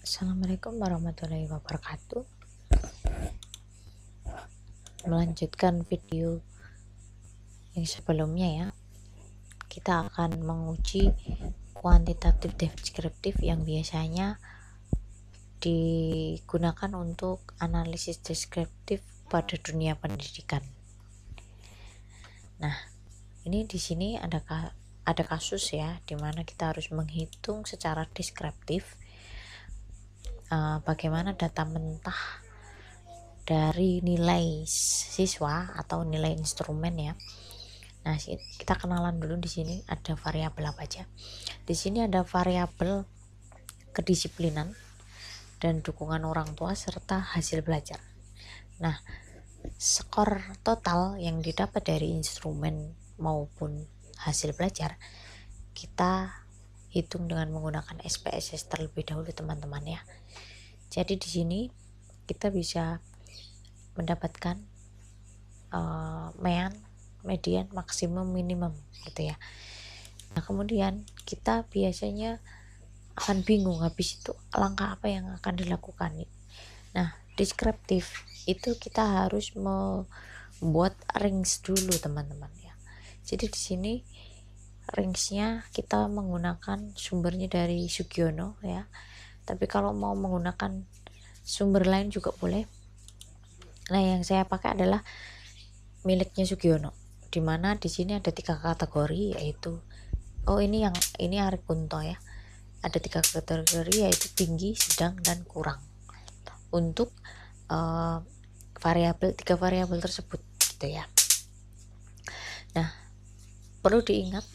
Assalamualaikum warahmatullahi wabarakatuh. Melanjutkan video yang sebelumnya ya, kita akan menguji kuantitatif deskriptif yang biasanya digunakan untuk analisis deskriptif pada dunia pendidikan. Nah, ini di sini ada kasus ya, dimana kita harus menghitung secara deskriptif bagaimana data mentah dari nilai siswa atau nilai instrumen ya. Nah, kita kenalan dulu. Di sini ada variabel apa aja. Di sini ada variabel kedisiplinan dan dukungan orang tua serta hasil belajar. Nah, skor total yang didapat dari instrumen maupun hasil belajar kita hitung dengan menggunakan SPSS terlebih dahulu teman-teman ya. Jadi di sini kita bisa mendapatkan median, maksimum, minimum gitu ya. Nah, kemudian kita biasanya akan bingung habis itu langkah apa yang akan dilakukan. Nah, deskriptif itu kita harus membuat range dulu teman-teman ya. Jadi di sini range-nya kita menggunakan sumbernya dari Sugiono ya. Tapi kalau mau menggunakan sumber lain juga boleh. Nah, yang saya pakai adalah miliknya Sugiono, dimana di sini ada 3 kategori, yaitu ini Arikunto ya. Ada 3 kategori, yaitu tinggi, sedang, dan kurang untuk tiga variabel tersebut gitu ya. Nah, perlu diingat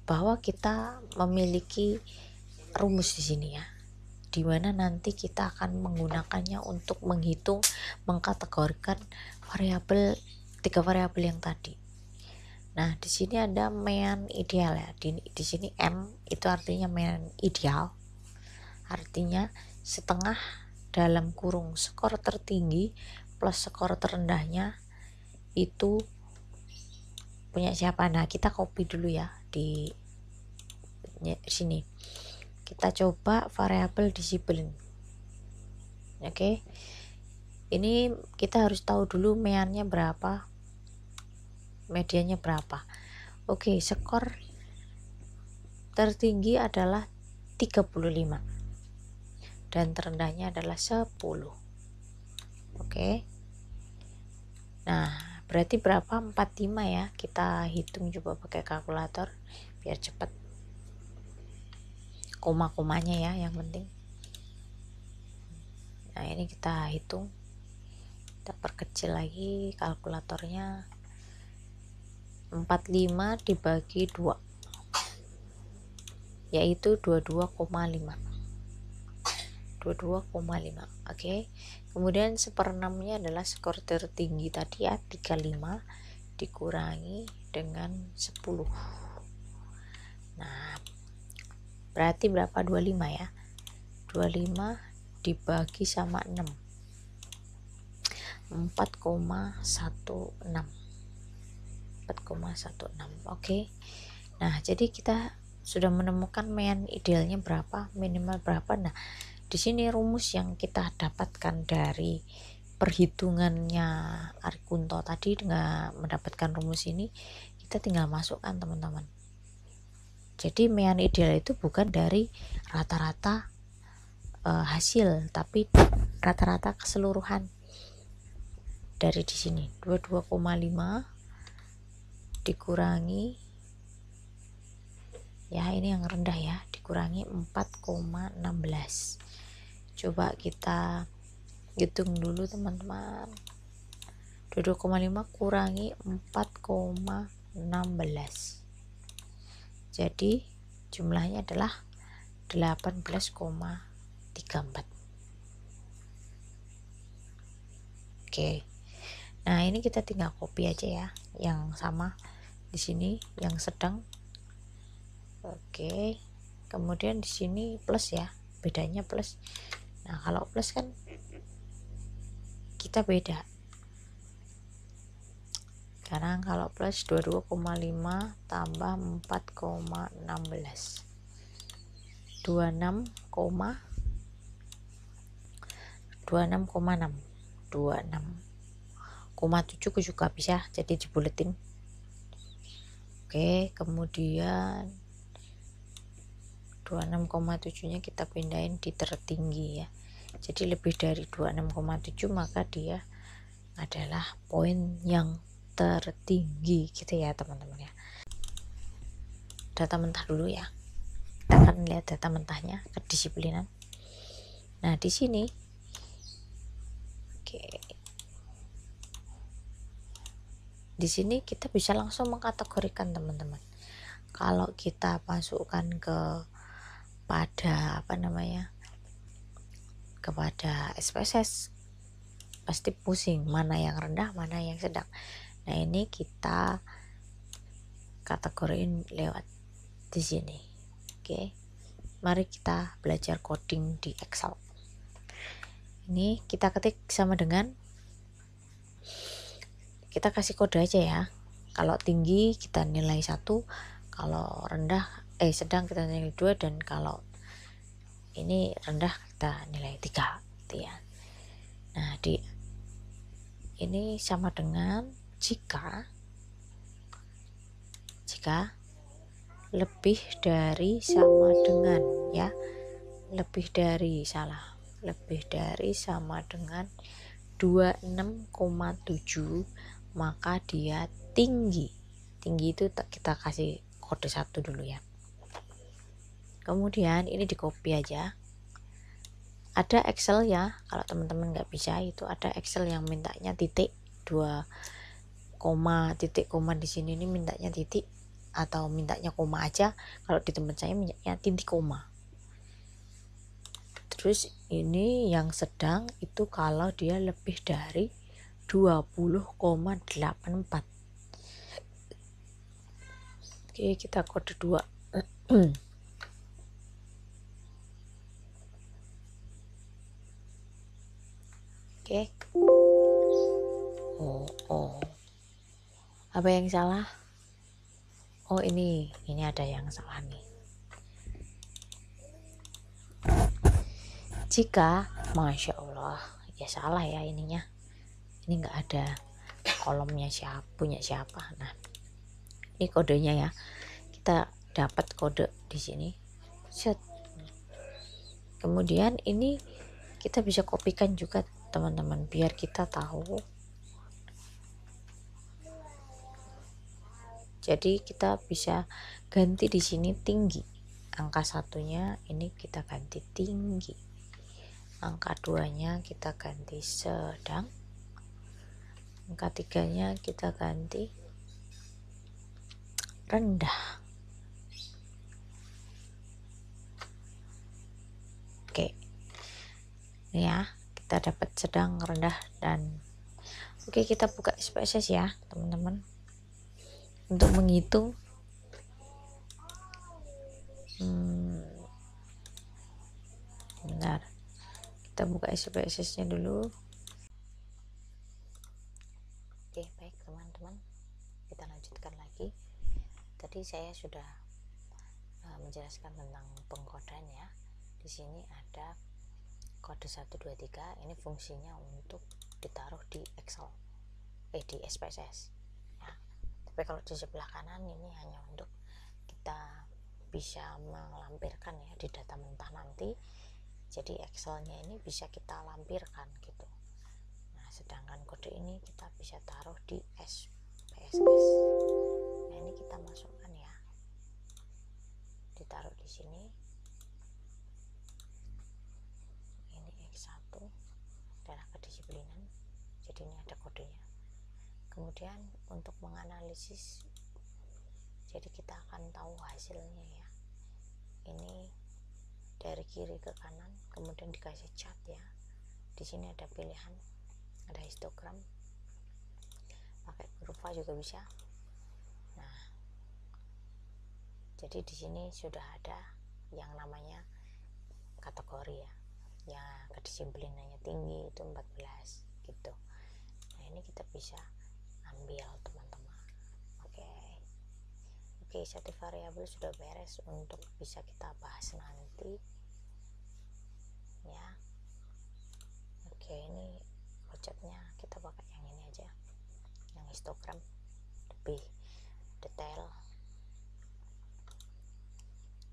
bahwa kita memiliki rumus di sini ya, dimana nanti kita akan menggunakannya untuk mengkategorikan tiga variabel yang tadi. Nah, di sini ada mean ideal ya. Di sini M itu artinya mean ideal, artinya setengah dalam kurung skor tertinggi plus skor terendahnya itu punya siapa. Nah, kita copy dulu ya di sini. Kita coba variabel disiplin. Oke. Ini kita harus tahu dulu meannya berapa, mediannya berapa. Oke, skor tertinggi adalah 35 dan terendahnya adalah 10. Oke. Nah, berarti berapa? 45 ya. Kita hitung coba pakai kalkulator biar cepat. Koma-komanya ya yang penting. Nah, ini kita hitung. Kita perkecil lagi kalkulatornya. 45 dibagi 2 yaitu 22,5. Oke. Kemudian 1/6-nya adalah skor tertinggi tadi ya, 35 dikurangi dengan 10. Nah, berarti berapa? 25 ya. 25 dibagi sama 6, 4,16. Oke. Nah, jadi kita sudah menemukan mean idealnya berapa, minimal berapa. Nah, di sini rumus yang kita dapatkan dari perhitungannya Arikunto tadi, dengan mendapatkan rumus ini kita tinggal masukkan teman-teman. Jadi mean ideal itu bukan dari rata-rata hasil, tapi rata-rata keseluruhan. Dari di sini 22,5 dikurangi ya, ini yang rendah ya, dikurangi 4,16. Coba kita hitung dulu teman-teman. 22,5 kurangi 4,16, jadi jumlahnya adalah 18,34. Oke. Nah, ini kita tinggal copy aja ya, yang sama di sini, yang sedang. Oke. Kemudian di sini plus ya, bedanya plus. Nah, kalau plus kan kita beda. Sekarang kalau plus 22,5 tambah 4,16, 26,16. 26,6 26,7 juga bisa, jadi dibuletin. Oke, kemudian 26,7 nya kita pindahin di tertinggi ya, jadi lebih dari 26,7 maka dia adalah poin yang tertinggi gitu ya teman-teman ya. Data mentah dulu ya, kita akan lihat data mentahnya kedisiplinan. Nah di sini oke, di sini kita bisa langsung mengkategorikan teman-teman. Kalau kita masukkan kepada kepada SPSS pasti pusing mana yang rendah mana yang sedang. Nah ini kita kategoriin lewat di sini. Oke, mari kita belajar coding di Excel. Ini kita ketik sama dengan, kita kasih kode aja ya. Kalau tinggi kita nilai 1, kalau rendah sedang kita nilai 2, dan kalau ini rendah kita nilai 3 gitu ya. Nah di ini sama dengan jika lebih dari sama dengan ya, lebih dari sama dengan 26,7 maka dia tinggi itu kita kasih kode 1 dulu ya. Kemudian ini di copy aja, ada Excel ya, kalau teman-teman nggak bisa itu ada Excel yang mintanya titik 2 koma titik koma, di sini ini mintanya titik atau mintanya koma aja, kalau di tempat saya mintanya titik koma. Terus ini yang sedang itu kalau dia lebih dari 20,84. Oke, kita kode 2. Oke. Oh. Apa yang salah? Oh, ini ada yang salah nih. Jika, Masya Allah, ya salah ya ininya. Ini enggak ada kolomnya punya siapa. Nah, ini kodenya ya. Kita dapat kode di sini. Set. Kemudian ini kita bisa kopikan juga teman-teman biar kita tahu. Jadi kita bisa ganti di sini tinggi. Angka 1-nya ini kita ganti tinggi. Angka 2-nya kita ganti sedang. Angka 3-nya kita ganti rendah. Oke. Ini ya, kita dapat sedang, rendah, dan oke, kita buka SPSS ya, teman-teman. Untuk menghitung bentar, kita buka SPSS nya dulu. Oke, baik teman-teman, kita lanjutkan lagi. Tadi saya sudah menjelaskan tentang pengkodean ya. Di sini ada kode 123, ini fungsinya untuk ditaruh di Excel, di SPSS ya. Tapi kalau di sebelah kanan ini hanya untuk kita bisa melampirkan ya di data mentah nanti. Jadi Excelnya ini bisa kita lampirkan gitu. Nah sedangkan kode ini kita bisa taruh di SPSS. Nah ini kita masukkan ya, ditaruh di sini. Ini X1 adalah kedisiplinan, jadi ini ada kodenya. Kemudian untuk menganalisis, jadi kita akan tahu hasilnya ya. Ini dari kiri ke kanan, kemudian dikasih chart ya. Di sini ada pilihan, ada histogram, pakai kurva juga bisa. Nah, jadi di sini sudah ada yang namanya kategori ya. Ya, kedisiplinannya tinggi itu 14 gitu. Nah, ini kita bisa ambil teman-teman. Oke, satu variabel sudah beres, untuk bisa kita bahas nanti ya. Oke, Oke, ini projectnya kita pakai yang ini aja, yang histogram, lebih detail.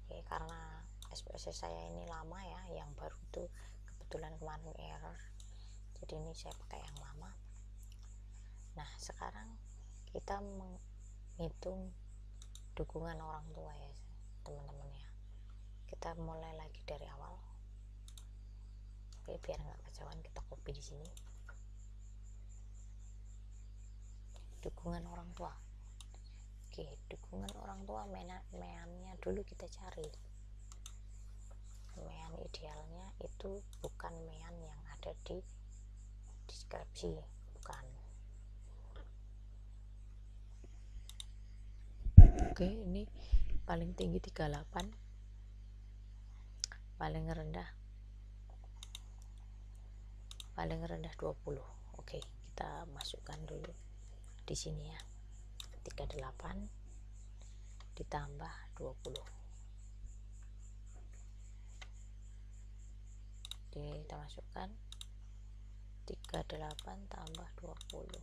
Oke, karena SPSS saya ini lama ya, yang baru itu kebetulan kemarin error, jadi ini saya pakai yang lama. Nah, sekarang kita menghitung dukungan orang tua ya teman-teman ya. Kita mulai lagi dari awal. Oke, biar nggak kejauhan kita copy di sini. Dukungan orang tua. Oke, dukungan orang tua meannya dulu kita cari. Mean idealnya itu bukan mean yang ada di deskripsi, bukan. Oke, ini paling tinggi 38, paling rendah 20. Oke, kita masukkan dulu di sini ya, 38 ditambah 20. Jadi kita masukkan 38 tambah 20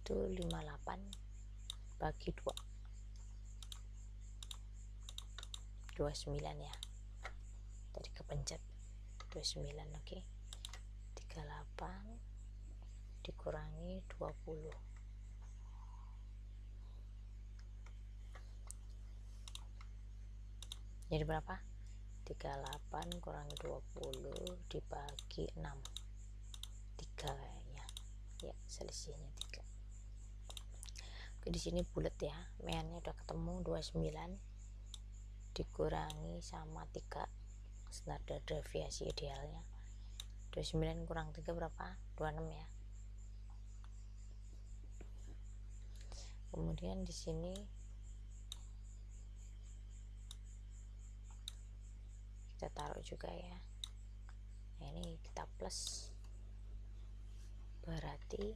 itu 58 bagi 2, 29 ya, tadi kepencet 29. Oke, 38 dikurangi 20, jadi berapa? 38 kurangi 20 dibagi 6, 3 kayaknya ya, selisihnya 3. Oke, di sini bulat ya, meannya udah ketemu, 29 dikurangi sama 3 standar deviasi idealnya. 29 kurang 3 berapa? 26 ya. Kemudian di sini kita taruh juga ya. Nah, ini kita plus, berarti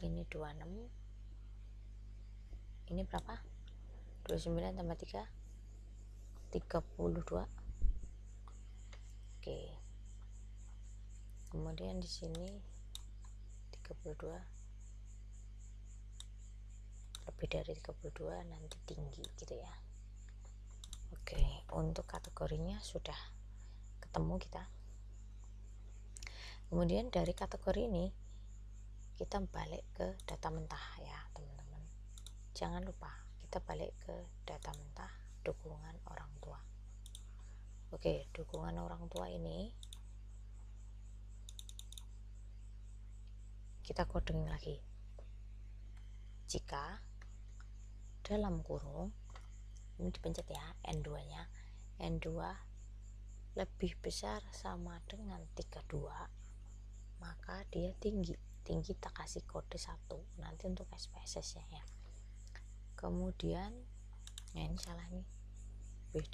ini 26, ini berapa? 29 tambah 3 32. Oke, kemudian di sini 32, lebih dari 32 nanti tinggi gitu ya. Oke, untuk kategorinya sudah ketemu kita. Kemudian dari kategori ini kita balik ke data mentah ya teman-teman. Jangan lupa kita balik ke data mentah dukungan orang tua. Oke, dukungan orang tua ini kita coding lagi. Jika dalam kurung, ini dipencet ya, N2 nya, N2 lebih besar sama dengan 32, maka dia tinggi tak kasih kode 1 nanti untuk SPSS ya. Kemudian nah ini salah nih, lebih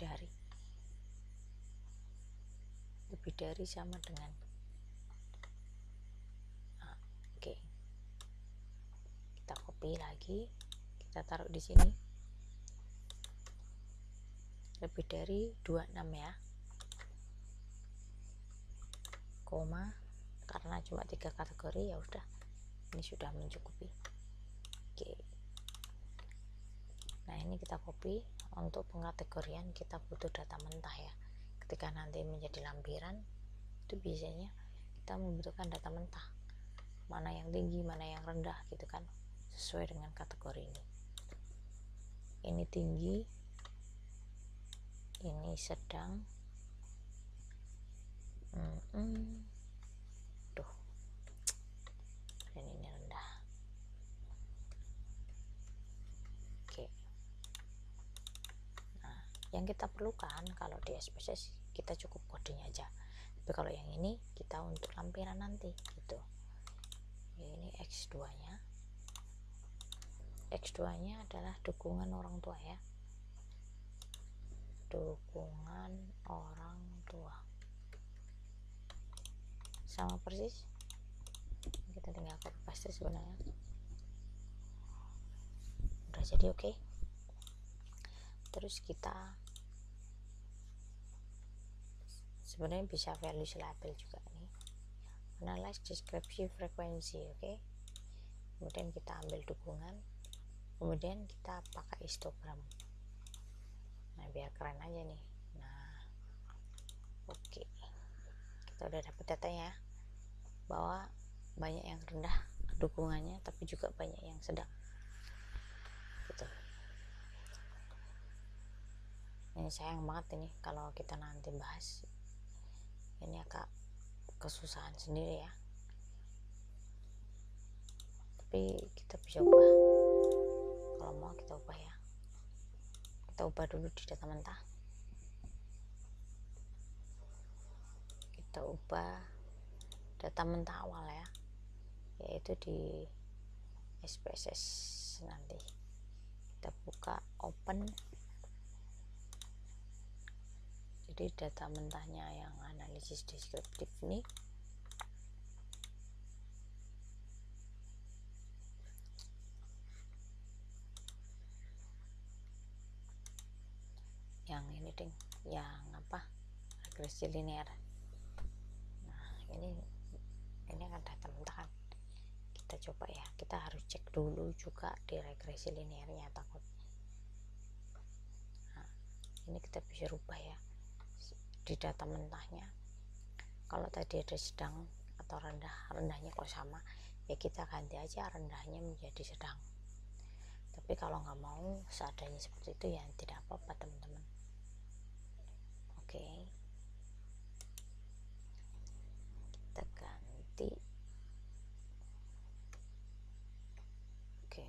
dari sama dengan oke, kita copy lagi, kita taruh di sini, lebih dari 26 ya, koma, karena cuma 3 kategori ya udah, ini sudah mencukupi. Oke, nah ini kita copy. Untuk pengkategorian kita butuh data mentah ya, ketika nanti menjadi lampiran itu biasanya kita membutuhkan data mentah, mana yang tinggi mana yang rendah gitu kan, sesuai dengan kategori ini. Ini tinggi, ini sedang, dan ini rendah. Oke, nah yang kita perlukan kalau di SPSS kita cukup kodenya aja, tapi kalau yang ini kita untuk lampiran nanti gitu. Ini X2 nya, X2 nya adalah dukungan orang tua ya, dukungan orang tua sama persis, kita tinggal copy paste sebenarnya udah jadi. Oke, terus kita sebenarnya bisa values label juga nih, analyze deskripsi frekuensi. Oke, kemudian kita ambil dukungan, kemudian kita pakai histogram. Nah biar keren aja nih. Nah oke, kita udah dapet datanya bahwa banyak yang rendah dukungannya, tapi juga banyak yang sedang gitu. Ini sayang banget ini kalau kita nanti bahas ini agak kesusahan sendiri ya, tapi kita bisa ubah. Kalau mau kita ubah ya, kita ubah dulu di data mentah, kita ubah data mentah awal ya, yaitu di SPSS. Nanti kita buka open, jadi data mentahnya yang analisis deskriptif ini yang ini ding, yang apa, regresi linear. Nah ini kan data mentah kan, kita coba ya, kita harus cek dulu juga di regresi linearnya takut. Nah ini kita bisa rubah ya di data mentahnya. Kalau tadi ada sedang atau rendahnya kok sama ya, kita ganti aja rendahnya menjadi sedang. Tapi kalau nggak mau seadanya seperti itu ya tidak apa-apa teman-teman. Oke, kita ganti. Oke,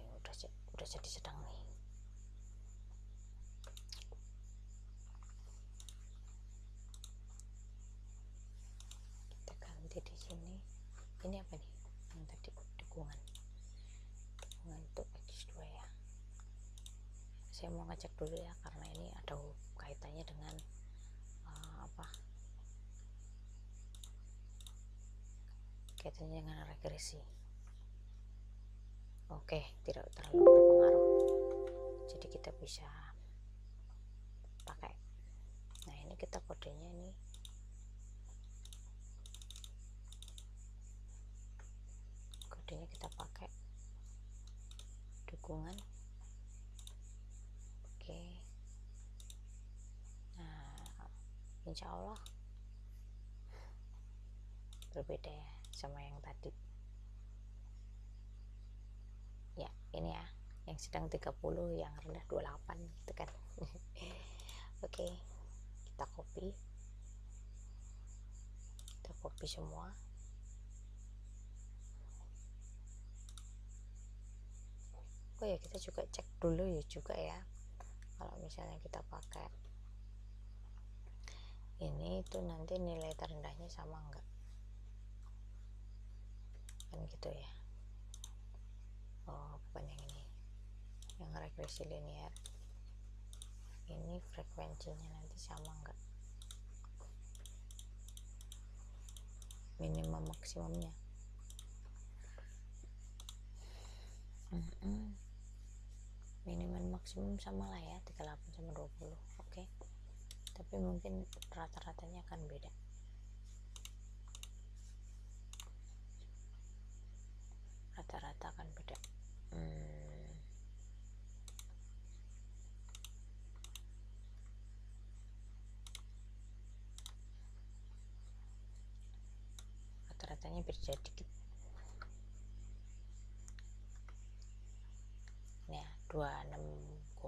udah jadi sedang nih. Kita ganti di sini. Ini apa nih yang tadi dukungan untuk X2 ya. Saya mau ngecek dulu ya, karena ini ada kaitannya dengan kaitannya dengan regresi. Oke, tidak terlalu berpengaruh, jadi kita bisa pakai. Nah ini kita kodenya ini kita pakai dukungan. Oke, nah insya Allah berbeda ya sama yang tadi ya. Ini ya yang sedang 30, yang rendah 28 gitu kan. Oke, kita copy semua. Oh ya, kita juga cek dulu ya juga ya, kalau misalnya kita pakai ini itu nanti nilai terendahnya sama enggak kan gitu ya. Oh bukan yang ini, yang regresi linear ini frekuensinya nanti sama enggak, minimum maksimumnya. Minimum maksimum sama lah ya, 38 sama 20. Oke, tapi mungkin rata-ratanya akan beda. Rata-rata akan beda. Rata-ratanya beda dikit. Ini ya 26,56,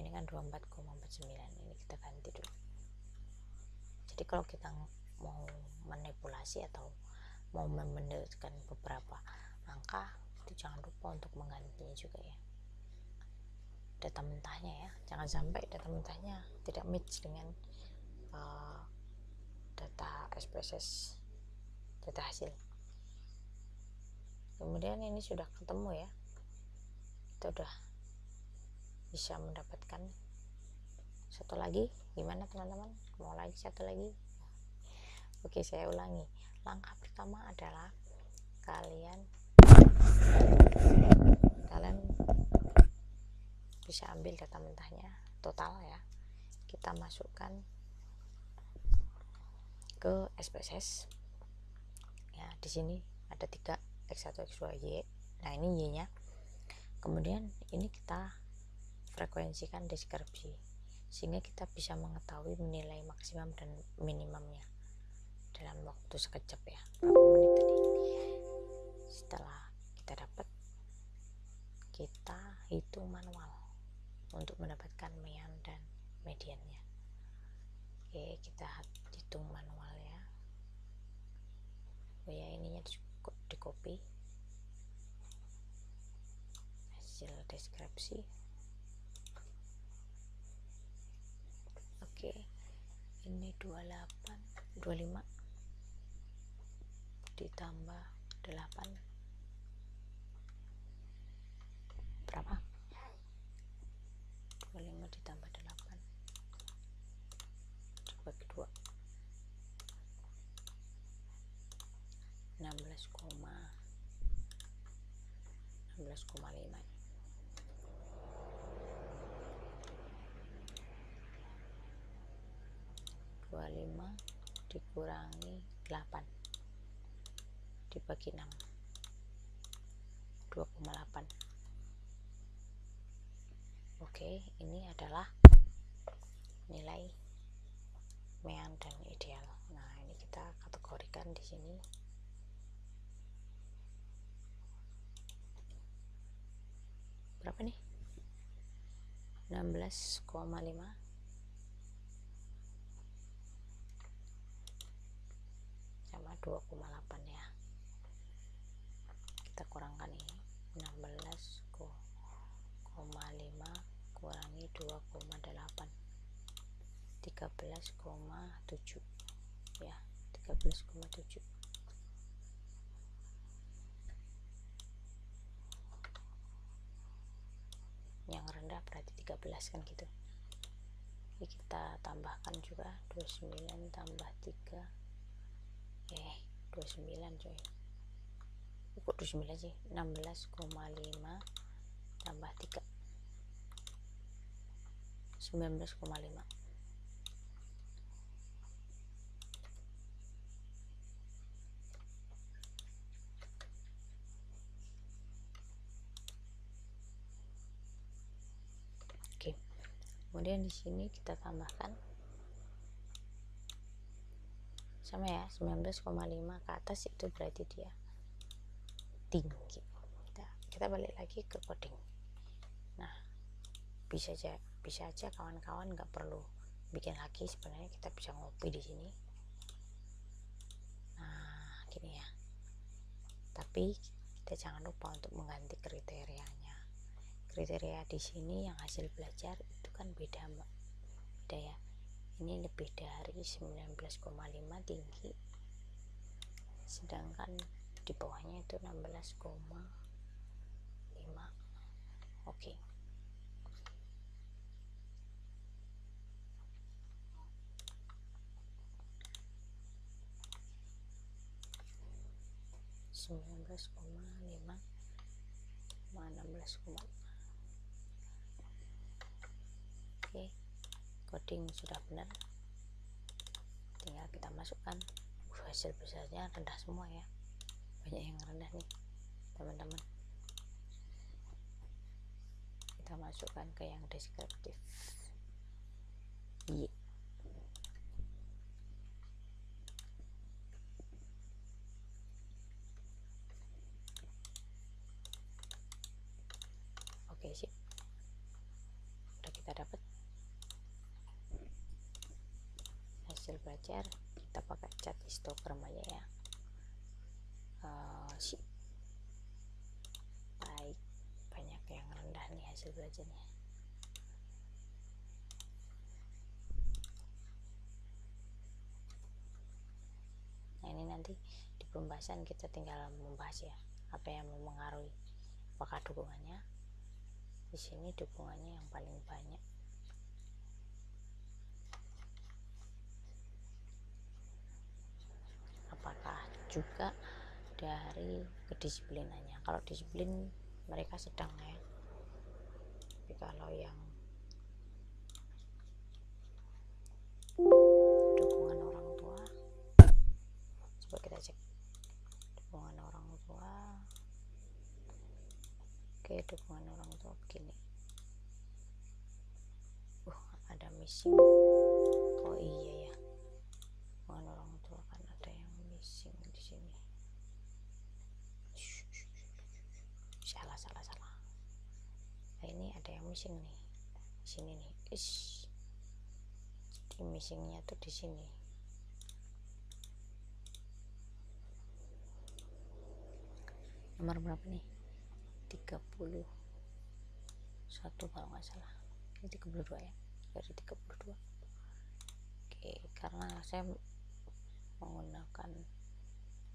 ini kan 24,49. Ini kita ganti dulu. Jadi kalau kita mau manipulasi atau mau membenarkan beberapa angka, itu jangan lupa untuk menggantinya juga ya, data mentahnya ya. Jangan sampai data mentahnya tidak match dengan data SPSS, data hasil. Kemudian ini sudah ketemu ya, kita udah bisa mendapatkan. Satu lagi gimana teman-teman, mau lagi satu lagi? Oke, saya ulangi. Langkah pertama adalah kalian bisa ambil data mentahnya total ya, kita masukkan ke SPSS ya. Di sini ada 3 X1 X2 Y. Nah ini Y nya. Kemudian ini kita frekuensikan deskripsi sehingga kita bisa mengetahui nilai maksimum dan minimumnya dalam waktu sekejap ya, berapa menit tadi. Setelah kita dapat, kita hitung manual untuk mendapatkan mean dan mediannya. Oke, kita hitung manual ya. Oh ya, ininya di copy hasil deskripsi. Oke, ini 25 ditambah 8 berapa? 25 ditambah 8 dibagi 2, 16,5. 25 dikurangi 8 dibagi 6, 2,8. Oke, ini adalah nilai mean dan ideal. Nah, ini kita kategorikan di sini. Berapa nih? 16,5 sama 2,8 ya. Kita kurangkan ini. 16,5 kurangi 2,8, 13,7 ya, 13,7. Yang rendah berarti 13 kan gitu. Jadi kita tambahkan juga 29 tambah 3 29 coy. Kok 29 sih? 16,5 tambah 3 19,5. Oke. Kemudian di sini kita tambahkan sama ya, 19,5 ke atas itu berarti dia tinggi. Kita balik lagi ke coding. Nah, bisa aja kawan-kawan nggak perlu bikin lagi, sebenarnya kita bisa ngopi di sini. Nah, gini ya. Tapi kita jangan lupa untuk mengganti kriterianya. Kriteria di sini yang hasil belajar itu kan beda ya. Ini lebih dari 19,5 tinggi, sedangkan di bawahnya itu 16,5. Oke. Oke, coding sudah benar, tinggal kita masukkan. Hasil besarnya rendah semua ya, banyak yang rendah nih teman-teman. Kita masukkan ke yang deskriptif Y. Oke, sip, udah kita dapat hasil belajar. Kita pakai cat histogram aja ya. Sip, baik, banyak yang rendah nih hasil belajarnya. Nah, ini nanti di pembahasan kita tinggal membahas ya, apa yang mempengaruhi. Apakah dukungannya di sini, dukungannya yang paling banyak. Apakah juga dari kedisiplinannya. Kalau disiplin mereka sedang ya, tapi kalau yang dukungan orang tua Coba kita cek dukungan orang tua. Oke, dukungan orang tua begini. Ada missing. Oh iya ya, dukungan orang tua kan ada yang missing di sini. Salah. Nah, ini ada yang missing nih. Di sini nih. Jadi missingnya tuh di sini. Nomor berapa nih? 31 kalau nggak salah. Ini 32 ya. Dari 32. Oke, karena saya menggunakan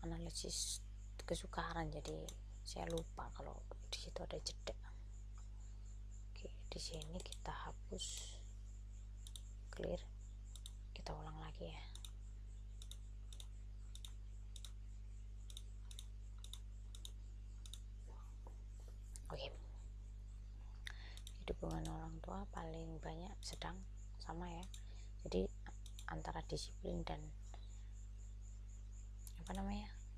analisis kesukaran, jadi saya lupa kalau di situ ada jeda. Oke, di sini kita hapus, clear, kita ulang lagi ya. Oke, dukungan orang tua paling banyak sedang, sama ya. Jadi antara disiplin dan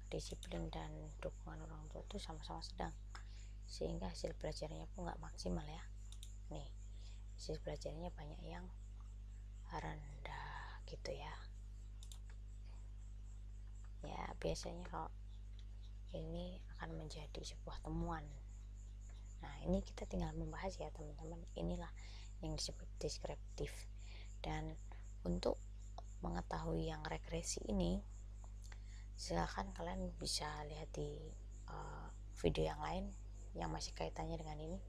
disiplin dan dukungan orang tua itu sama-sama sedang, sehingga hasil belajarnya pun nggak maksimal ya. Nih, hasil belajarnya banyak yang rendah gitu ya. Ya biasanya kalau ini akan menjadi sebuah temuan. Nah, ini kita tinggal membahas ya teman-teman. Inilah yang disebut deskriptif. Dan untuk mengetahui yang regresi ini, silahkan kalian bisa lihat di video yang lain yang masih kaitannya dengan ini.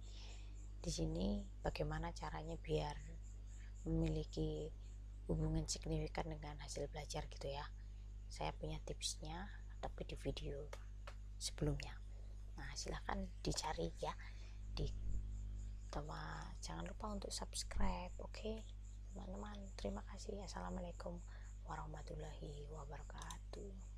Di sini bagaimana caranya biar memiliki hubungan signifikan dengan hasil belajar gitu ya. Saya punya tipsnya, tapi di video sebelumnya. Nah, silahkan dicari ya. Jangan lupa untuk subscribe, oke? Teman-teman, terima kasih. Assalamualaikum warahmatullahi wabarakatuh.